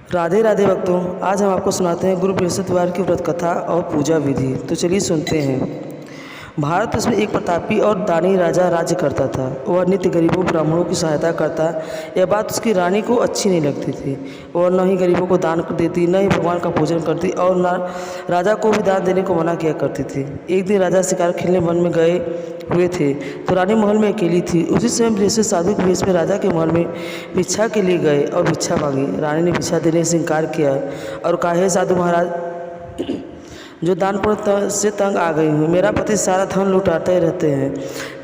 राधे राधे भक्तों, आज हम आपको सुनाते हैं गुरु बृहस्पतिवार की व्रत कथा और पूजा विधि। तो चलिए सुनते हैं। भारत उसमें एक प्रतापी और दानी राजा राज्य करता था। वह नित्य गरीबों ब्राह्मणों की सहायता करता। यह बात उसकी रानी को अच्छी नहीं लगती थी। वह न ही गरीबों को दान देती, न ही भगवान का पूजन करती और न राजा को भी दान देने को मना किया करती थी। एक दिन राजा शिकार खेलने वन में गए हुए थे तो रानी महल में अकेली थी। उसी समय बृहस्पति साधु के वेश में राजा के महल में भिक्षा के लिए गए और भिक्षा मांगी। रानी ने भिक्षा देने से इनकार किया और कहा, हे साधु महाराज, जो दान पुण्य से तंग आ गई हूँ। मेरा पति सारा धन लुटाते रहते हैं।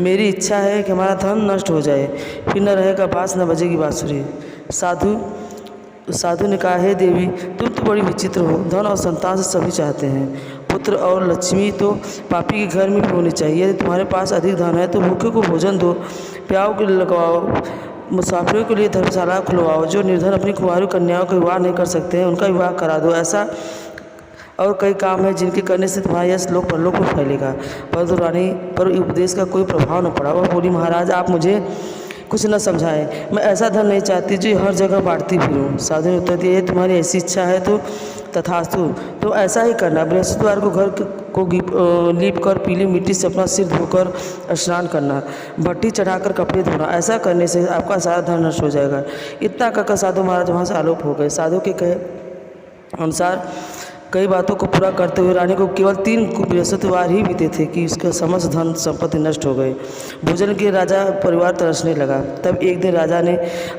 मेरी इच्छा है कि हमारा धन नष्ट हो जाए, फिर न रहेगा बाँस न बजेगी बाँसुरी। साधु ने कहा, हे देवी, तुम तो बड़ी विचित्र हो। धन और संतान से सभी चाहते हैं। पुत्र और लक्ष्मी तो पापी के घर में भी होनी चाहिए। यदि तुम्हारे पास अधिक धन है तो भूखे को भोजन दो, प्याओं के लिए लगवाओ, मुसाफिरों के लिए धर्मशाला खुलवाओ। जो निर्धन अपनी कुंवारी कन्याओं का विवाह नहीं कर सकते हैं उनका विवाह करा दो। ऐसा और कई काम हैं जिनके करने से तुम्हारा यश लोक परलोक में फैलेगा। परंतु रानी पर उपदेश का कोई प्रभाव न पड़ा। वह बोली, महाराज, आप मुझे कुछ न समझाएं। मैं ऐसा धन नहीं चाहती जो हर जगह बांटती फिरूं। साधु ने उत्तर दिया, तुम्हारी ऐसी इच्छा है तो तथास्तु, तो ऐसा ही करना। बृहस्पतिवार को घर को लीप कर पीली मिट्टी से अपना सिर धोकर स्नान करना, भट्टी चढ़ाकर कपड़े धोना। ऐसा करने से आपका सारा धन नष्ट हो जाएगा। इतना कहकर साधु महाराज वहाँ से आलोप हो गए। साधु के कहे अनुसार कई बातों को पूरा करते हुए रानी को केवल 3 बृहस्पतिवार ही बीते थे कि उसका समस्त धन संपत्ति नष्ट हो गए। भोजन के राजा परिवार तरसने लगा। तब एक दिन राजा ने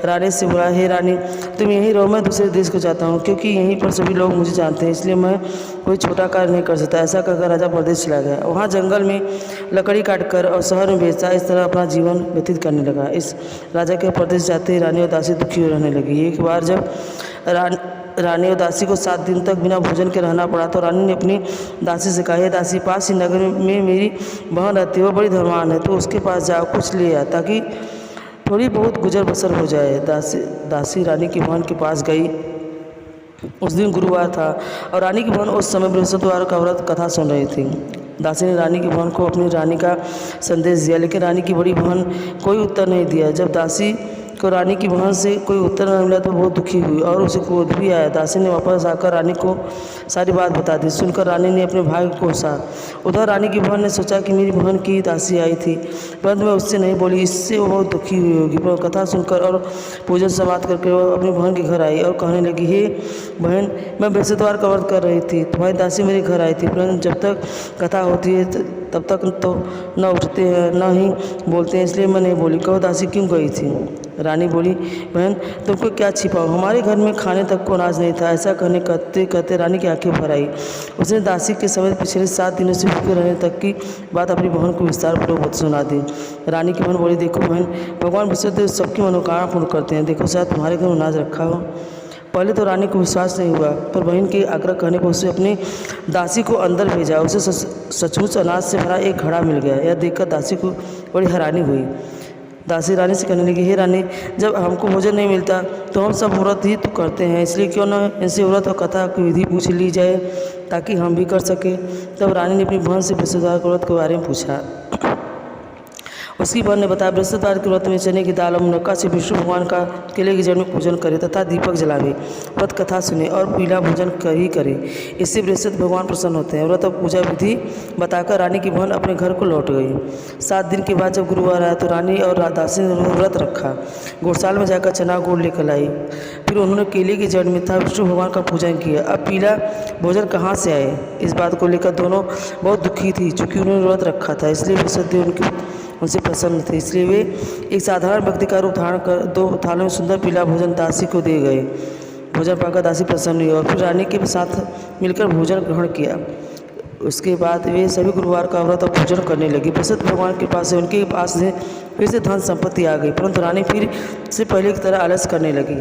रानी से बोला, हे रानी, तुम यहीं रहो, मैं दूसरे देश को जाता हूँ, क्योंकि यहीं पर सभी लोग मुझे जानते हैं, इसलिए मैं कोई छोटा कार्य नहीं कर सकता। ऐसा कहकर राजा परदेश चला गया। वहाँ जंगल में लकड़ी काटकर और शहर में बेचता, इस तरह अपना जीवन व्यतीत करने लगा। इस राजा के परदेश जाते ही रानी और दासी दुखी रहने लगी। एक बार जब रानी और दासी को 7 दिन तक बिना भोजन के रहना पड़ा तो रानी ने अपनी दासी से कहा, दासी, पास ही नगर में मेरी बहन रहती है, वो बड़ी धर्मान है, तो उसके पास जाओ, कुछ ले आ, ताकि थोड़ी बहुत गुजर बसर हो जाए। दासी रानी की बहन के पास गई। उस दिन गुरुवार था और रानी की बहन उस समय बृहस्पतिवार का व्रत कथा सुन रही थी। दासी ने रानी की बहन को अपनी रानी का संदेश दिया, लेकिन रानी की बड़ी बहन कोई उत्तर नहीं दिया। जब दासी को रानी की बहन से कोई उत्तर न मिला तो बहुत दुखी हुई और उसे क्रोध भी आया। दासी ने वापस आकर रानी को सारी बात बता दी। सुनकर रानी ने अपने भाई को कोसा। उधर रानी की बहन ने सोचा कि मेरी बहन की दासी आई थी, परंतु मैं उससे नहीं बोली, इससे वो बहुत दुखी हुई होगी। पर कथा सुनकर और पूजन समाप्त करके वो अपनी बहन के घर आई और कहने लगी, हे बहन, मैं बृहस्पतिवार का व्रत कर रही थी, तुम्हारी दासी मेरे घर आई थी, परंतु जब तक कथा होती है तब तक तो न उठते हैं न ही बोलते हैं, इसलिए मैं नहीं बोली। कहो दासी क्यों गई थी? रानी बोली, बहन, तुमको क्या छिपाओ, हमारे घर में खाने तक को अनाज नहीं था। ऐसा कहते कहते रानी की आंखें भर आई। उसने दासी के समेत पिछले 7 दिनों से भूखे रहने तक की बात अपनी बहन को विस्तार पूर्वक सुना दी। रानी की बहन बोली, देखो बहन, भगवान बृहस्पति सबकी मनोकामना पूर्ण करते हैं। देखो शायद तुम्हारे घर में अनाज रखा हो। पहले तो रानी को विश्वास नहीं हुआ, पर बहन के आग्रह करने पर उसे अपनी दासी को अंदर भेजा। उसे सचमुच अनाज से भरा एक घड़ा मिल गया। यह देखकर दासी को बड़ी हैरानी हुई। दासी रानी से कहने लगी, हे रानी, जब हमको भोजन नहीं मिलता तो हम सब व्रत ही तो करते हैं, इसलिए क्यों न इनसे व्रत और कथा की विधि पूछ ली जाए ताकि हम भी कर सकें। तब रानी ने अपनी बहन से बृहस्पतिवार के व्रत के बारे में पूछा। उसकी बहन ने बताया, बृहस्पतिवार के व्रत में चने की दाल और मुनक्का से विष्णु भगवान का केले के जड़ में पूजन करे तथा दीपक जलावे, व्रत कथा सुने और पीला भोजन ही करे। इससे बृहस्पति भगवान प्रसन्न होते हैं। व्रत और पूजा विधि बताकर रानी की बहन अपने घर को लौट गई। 7 दिन के बाद जब गुरुवार आया तो रानी और दासी ने व्रत रखा। घोड़साल में जाकर चना गुड़ लेकर लाई। फिर उन्होंने केले की जड़ में था विष्णु भगवान का पूजन किया। अब पीला भोजन कहाँ से आए, इस बात को लेकर दोनों बहुत दुखी थी। चूँकि उन्होंने व्रत रखा था इसलिए बृहस्पति उनसे प्रसन्न थे, इसलिए वे एक साधारण व्यक्ति का रूप धारण कर 2 थालों में सुंदर पीला भोजन दासी को दे गए। भोजन पाकर दासी प्रसन्न हुई और फिर रानी के साथ मिलकर भोजन ग्रहण किया। उसके बाद वे सभी गुरुवार का व्रत और पूजन करने लगी। बृहस्पति भगवान के पास से उनके पास से फिर से धन संपत्ति आ गई, परंतु रानी फिर से पहले की तरह आलस्य करने लगी।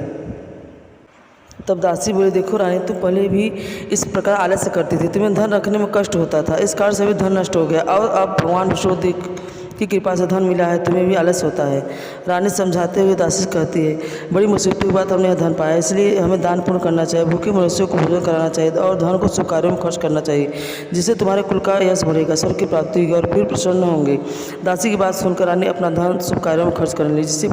तब दासी बोली, देखो रानी, तुम पहले भी इस प्रकार आलस्य करती थी, तुम्हें धन रखने में कष्ट होता था, इस कारण सभी धन नष्ट हो गया और अब भगवान विष्णु की कृपा से धन मिला है, तुम्हें भी आलस्य होता है। रानी समझाते हुए दासी कहती है, बड़ी मुसीबत के बाद हमने यह धन पाया, इसलिए हमें दान पुण्य करना चाहिए, भूखे मनुष्यों को भोजन कराना चाहिए और धन को शुभ कार्यों में खर्च करना चाहिए, जिससे तुम्हारे कुल का यश बढ़ेगा, स्वर्ग की प्राप्ति होगी और फिर प्रसन्न होंगे। दासी की बात सुनकर रानी अपना धन शुभ कार्यों में खर्च करने लगी, जिससे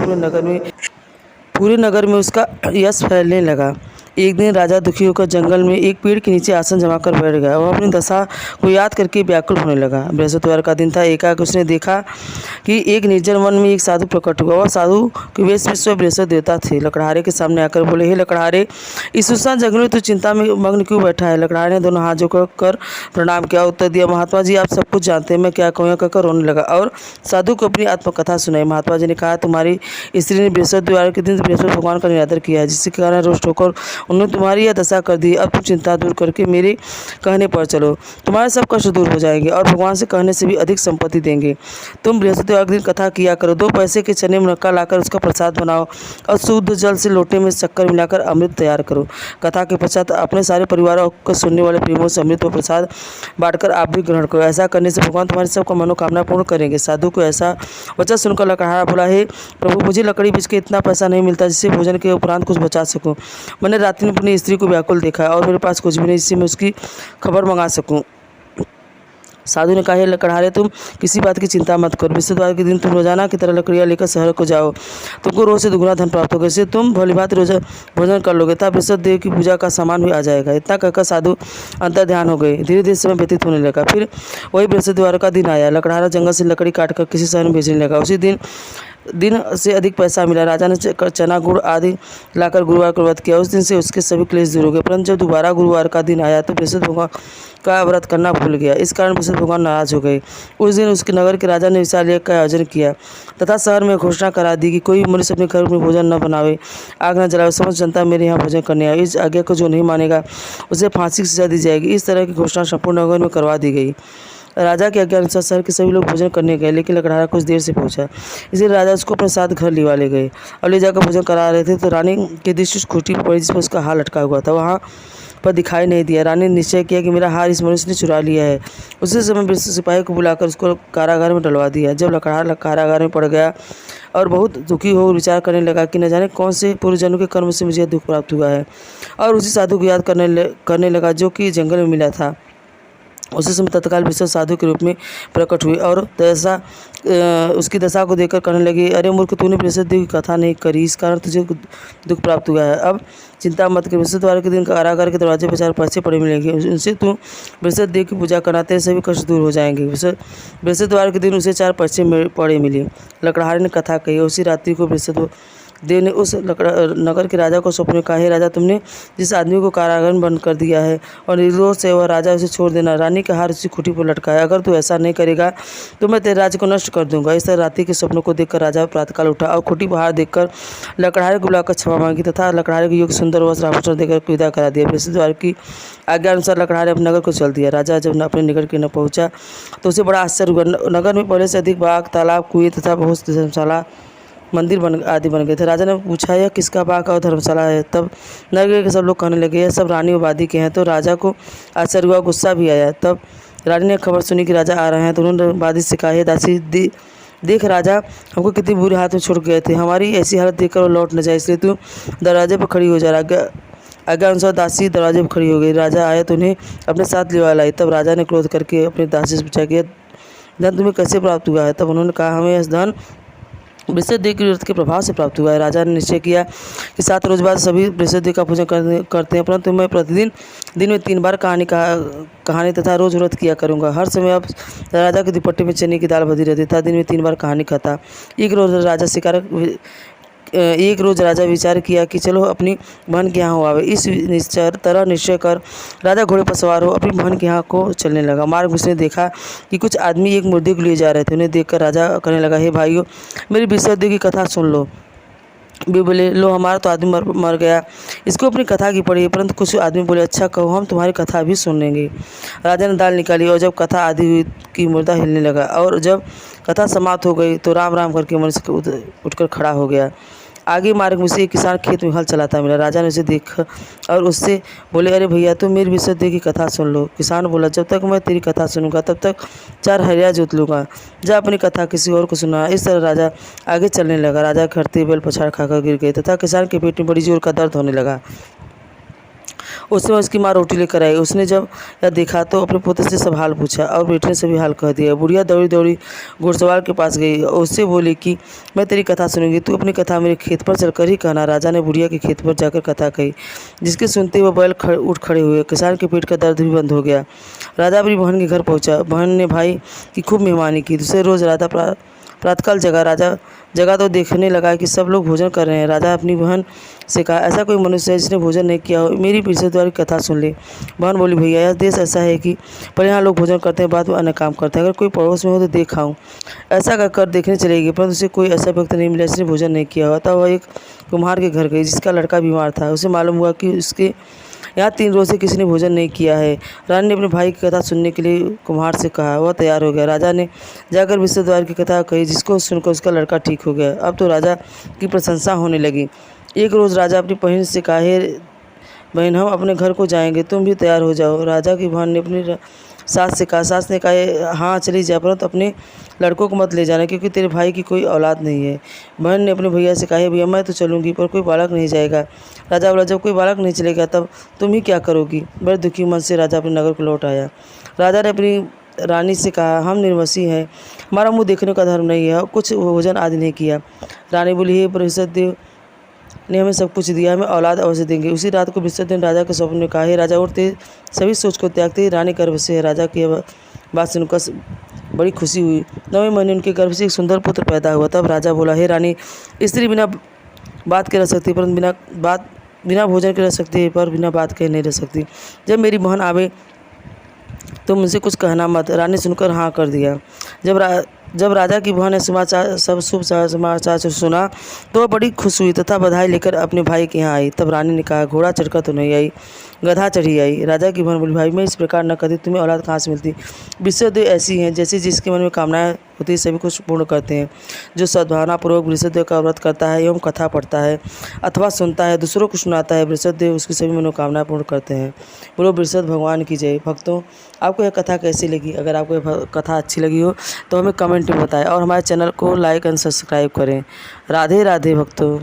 पूरे नगर में उसका यश फैलने लगा। एक दिन राजा दुखी होकर जंगल में एक पेड़ के नीचे आसन जमा कर बैठ गया। वह अपनी दशा को याद करके व्याकुल होने लगा। बृहस्पतिवार का दिन था। एकाएक उसने देखा कि एक निर्जन वन में एक साधु प्रकट हुआ। वह साधु के वेश में स्वयं बृहस्पति देवता थे। लकड़हारे के सामने आकर बोले, हे लकड़हारे, इस सुनसान जंगल में तू चिंता में मग्न क्यों बैठा है? लकड़हारे ने दोनों हाथ जोड़कर प्रणाम किया। उत्तर दिया, महात्मा जी, आप सब कुछ जानते हैं, मैं क्या कहूँ, कहकर रोने लगा और साधु को अपनी आत्मकथा सुनाई। महात्मा जी ने कहा, तुम्हारी स्त्री ने बृहस्पतिवार के दिन बृहस्पति भगवान का निरादर किया है, जिसके कारण रुष्ट होकर उन्होंने तुम्हारी यह दशा कर दी। अब तुम चिंता दूर करके मेरे कहने पर चलो, तुम्हारे सब कष्ट दूर हो जाएंगे और भगवान से कहने से भी अधिक संपत्ति देंगे। तुम बृहस्पतिवार के दिन कथा किया करो। 2 पैसे के चने मुनक्का लाकर उसका प्रसाद बनाओ और शुद्ध जल से लोटे में शक्कर मिलाकर अमृत तैयार करो। कथा के पश्चात अपने सारे परिवार को सुनने वाले प्रेमों से अमृत व प्रसाद बांटकर आप भी ग्रहण करो। ऐसा करने से भगवान तुम्हारी सबका मनोकामना पूर्ण करेंगे। साधु को ऐसा वचन सुनकर लकड़हारा बोला, हे प्रभु, मुझे लकड़ी बेच के इतना पैसा नहीं मिलता जिससे भोजन के उपरांत कुछ बचा सकूं। मैंने रात्रि में अपनी स्त्री को व्याकुल देखा है और मेरे पास कुछ भी नहीं जिससे मैं उसकी खबर मंगा सकूं। साधु ने कहा, हे लकड़हारे, तुम किसी बात की चिंता मत करो। बृहस्पतिवार के दिन तुम रोजाना की तरह लकड़ियाँ लेकर शहर को जाओ। तुमको रोज से दुगुना धन प्राप्त होगा। इससे तुम भलीभांति रोज भोजन कर लोगे, तब बृहस्पति देव की पूजा का सामान भी आ जाएगा। इतना कहकर साधु अंतर ध्यान हो गए। धीरे धीरे समय व्यतीत होने लगा। फिर वही बृहस्पतिवार का दिन आया। लकड़हारा जंगल से लकड़ी काटकर किसी शहर में भेजने लगा। उसी दिन से अधिक पैसा मिला। राजा ने चना गुड़ आदि लाकर गुरुवार को व्रत किया। उस दिन से उसके सभी क्लेश दूर हो गए। परंतु जब दोबारा गुरुवार का दिन आया तो बृहस्पति भगवान का व्रत करना भूल गया। इस कारण बृहस्पति भगवान नाराज हो गए। उस दिन उसके नगर के राजा ने विशाल यज्ञ का आयोजन किया तथा शहर में घोषणा करा दी कि कोई मनुष्य अपने घर में भोजन न बनावे, आग न जलावे, समस्त जनता मेरे यहाँ भोजन करने आए। इस आज्ञा को जो नहीं मानेगा उसे फांसी की सजा दी जाएगी। इस तरह की घोषणा संपूर्ण नगर में करवा दी गई। राजा के आज्ञा अनुसार शहर के सभी लोग भोजन करने गए, लेकिन लकड़हारा कुछ देर से पहुंचा। इसलिए राजा उसको अपने साथ घर लिवा ले गए और ले जाकर भोजन करा रहे थे तो रानी की दृष्टि उस खूंटी पर पड़ी जिस पर उसका हार लटका हुआ था। वहाँ पर दिखाई नहीं दिया। रानी ने निश्चय किया कि मेरा हार इस मनुष्य ने चुरा लिया है। उसी समय सिपाही को बुलाकर उसको कारागार में डलवा दिया। जब लकड़हारा कारागार में पड़ गया और बहुत दुखी हो विचार करने लगा कि न जाने कौन से पूर्व जन्म के कर्म से मुझे दुख प्राप्त हुआ है, और उसी साधु को याद करने लगा जो कि जंगल में मिला था। उसी समय तत्काल विश्व साधु के रूप में प्रकट हुई और उसकी दशा को देखकर कहने लगी, अरे मूर्ख, तूने बृहस्पति देव की कथा नहीं करी, इस कारण तुझे दुख प्राप्त हुआ है। अब चिंता मत कर। बृहस्पतिवार के दिन कारागार के दरवाजे पर 4 पर्चे पड़े मिलेंगे। उनसे तू बृहस्पति देव की पूजा कराते सभी कष्ट दूर हो जाएंगे। बृहस्पतिवार के दिन उसे 4 पर्चे पड़े मिले। लकड़हारे ने कथा कही। उसी रात्रि को बृहस्पति देव ने उस नगर के राजा को स्वप्न में कहा, हे राजा, तुमने जिस आदमी को कारागार में बंद कर दिया है और निर्दोष है वह राजा उसे छोड़ देना। रानी का हार उसी खूंटी पर लटका है। अगर तू ऐसा नहीं करेगा तो मैं तेरे राज्य को नष्ट कर दूंगा। इस तरह रात्रि के स्वप्नों को देखकर राजा प्रातःकाल उठा और खूंटी पर हार देखकर लकड़हारे को बुलाकर क्षमा मांगी तथा लकड़हारे को योग्य सुंदर वस्त्र आभूषण देकर विदा करा दिया। बृहस्पतिवार की आज्ञा अनुसार लकड़हारे अपने नगर को चल दिया। राजा जब अपने निकट के न पहुंचा तो उसे बड़ा आश्चर्य हुआ। नगर में पहले से अधिक बाग, तालाब, कुएं तथा बहुत धर्मशाला, मंदिर आदि बन गए थे। राजा ने पूछा, यह किसका बाग और धर्मशाला है? तब नगर के सब लोग कहने लगे, यह सब रानी और वादी के हैं। तो राजा को आश्चर्य हुआ, गुस्सा भी आया। तब रानी ने खबर सुनी कि राजा आ रहे हैं तो उन्होंने वादी से कहा, हे दासी, देख राजा हमको कितनी बुरी हाथ में छोड़ गए थे, हमारी ऐसी हालत देखकर वो लौट न जाए, इसलिए तू दरवाजे पर खड़ी हो जा। आज्ञा अनुसार दासी दरवाजे पर खड़ी हो गई। राजा आया तो उन्हें अपने साथ लिवा लाई। तब राजा ने क्रोध करके अपनी दासी से पूछा कि धन तुम्हें कैसे प्राप्त हुआ है? तब उन्होंने कहा, हमें यह धन बृहस्पति देव की व्रत के प्रभाव से प्राप्त हुआ है। राजा ने निश्चय किया कि 7 रोज बाद सभी बृहस्पति देव का पूजन करते हैं, परंतु मैं प्रतिदिन दिन में 3 बार कहानी तथा रोज व्रत किया करूँगा। हर समय अब राजा की दुपट्टे में चने की दाल बधी रहती था। दिन में 3 बार कहानी खाता। एक रोज राजा विचार किया कि चलो अपनी बहन के यहाँ हो आवे। इस तरह निश्चय कर राजा घोड़े पर सवार हो अपनी बहन के यहाँ को चलने लगा। मार्ग में उसने देखा कि कुछ आदमी एक मुर्दे को लिए जा रहे थे। उन्हें देखकर राजा कहने लगा, हे भाइयों, मेरी बृहस्पति देव की कथा सुन लो। भी बोले, लो हमारा तो आदमी मर गया, इसको अपनी कथा की पड़ी। परंतु कुछ आदमी बोले, अच्छा कहो, हम तुम्हारी कथा भी सुन लेंगे। राजा ने दाल निकाली और जब कथा आदि हुई कि मुर्दा हिलने लगा, और जब कथा समाप्त हो गई तो राम राम करके मनुष्य उठकर खड़ा हो गया। आगे मार्ग में से एक किसान खेत में हल चलाता मिला। राजा ने उसे देखा और उससे बोले, अरे भैया, तुम मेरी बृहस्पति देव की कथा सुन लो। किसान बोला, जब तक मैं तेरी कथा सुनूंगा तब तक 4 हरिया जोत लूँगा, जा अपनी कथा किसी और को सुना। इस तरह राजा आगे चलने लगा। राजा खड़ते बैल पछाड़ खाकर गिर गए तथा किसान के पेट में बड़ी जोर का दर्द होने लगा। उस समय उसकी माँ रोटी लेकर आई। उसने जब यह देखा तो अपने पुत्र से सब हाल पूछा और बेटे ने सभी हाल कह दिया। बुढ़िया दौड़ी दौड़ी घुड़सवार के पास गई और उससे बोली कि मैं तेरी कथा सुनूंगी, तू अपनी कथा मेरे खेत पर चलकर ही कहना। राजा ने बुढ़िया के खेत पर जाकर कथा कही, जिसके सुनते वह बैल उठ खड़े हुए। किसान के पेट का दर्द भी बंद हो गया। राजा अपनी बहन के घर पहुंचा। बहन ने भाई की खूब मेहमानी की। दूसरे रोज राजा प्रातःकाल जगा। राजा जगा तो देखने लगा कि सब लोग भोजन कर रहे हैं। राजा अपनी बहन से कहा, ऐसा कोई मनुष्य है जिसने भोजन नहीं किया हो, मेरी बृहस्पतिवार की कथा सुन ले। बहन बोली, भैया यह देश ऐसा है कि पर यहाँ लोग भोजन करते हैं, बाद में अन्य काम करते हैं। अगर कोई पड़ोस में हो तो देख आऊँ। ऐसा कहकर देखने चलेगी, परंतु उसे कोई ऐसा व्यक्ति नहीं मिला जिसने भोजन नहीं किया हो। तब वह एक कुम्हार के घर गई जिसका लड़का बीमार था। उसे मालूम हुआ कि उसके यहाँ 3 रोज से किसी ने भोजन नहीं किया है। रानी ने अपने भाई की कथा सुनने के लिए कुम्हार से कहा। वह तैयार हो गया। राजा ने जाकर बृहस्पतिवार की कथा कही, जिसको सुनकर उसका लड़का ठीक हो गया। अब तो राजा की प्रशंसा होने लगी। एक रोज़ राजा अपनी बहन से कहा, हे बहन, हम अपने घर को जाएंगे, तुम भी तैयार हो जाओ। राजा की बहन ने अपनी सास से कहा। सास ने कहा, हाँ चली जा, परंतु अपने लड़कों को मत ले जाना, क्योंकि तेरे भाई की कोई औलाद नहीं है। बहन ने अपने भैया से कहा, भैया मैं तो चलूँगी, पर कोई बालक नहीं जाएगा। राजा बोला, जब कोई बालक नहीं चलेगा तब तुम ही क्या करोगी। बड़े दुखी मन से राजा अपने नगर को लौट आया। राजा ने अपनी रानी से कहा, हम निर्वंशी हैं, हमारा मुँह देखने का धर्म नहीं है, कुछ भोजन आदि नहीं किया। रानी बोली, हे बृहस्पति ने हमें सब कुछ दिया, हमें औलाद अवश्य देंगे। उसी रात को बृहस्पति ने राजा के स्वप्न में कहा, हे राजा, उठते सभी सोच को त्यागते रानी गर्भ से है। राजा की बात सुनकर बड़ी खुशी हुई। 9वें महीने उनके गर्भ से एक सुंदर पुत्र पैदा हुआ। तब राजा बोला, हे रानी, स्त्री बिना बात के रह सकती, परंतु बिना भोजन के रह सकती है, पर बिना बात के नहीं रह सकती। जब मेरी बहन आवे तो मुझसे कुछ कहना मत। रानी सुनकर हाँ कर दिया। जब राजा की बहन ने सब शुभ समाचार सुना तो वह बड़ी खुश हुई तथा बधाई लेकर अपने भाई के यहाँ आई। तब रानी ने कहा, घोड़ा चढ़कर तो नहीं आई, गधा चढ़ी आई। राजा की बहन बोली, भाई मैं इस प्रकार न करती, तुम्हें औलाद कहाँ से मिलती। बृहस्पति ऐसी हैं जैसे जिसके मन में कामनाएं होती है सभी कुछ पूर्ण करते हैं। जो सद्भावनापूर्वक बृहस्पति का व्रत करता है एवं कथा पढ़ता है अथवा सुनता है, दूसरों को सुनाता है, बृहस्पति उसकी सभी मनोकामनाएं पूर्ण करते हैं। बोलो बृहस्पति भगवान की जय। भक्तों, आपको यह कथा कैसी लगी? अगर आपको यह कथा अच्छी लगी हो तो हमें कमेंट में बताएं और हमारे चैनल को लाइक एंड सब्सक्राइब करें। राधे राधे भक्तों।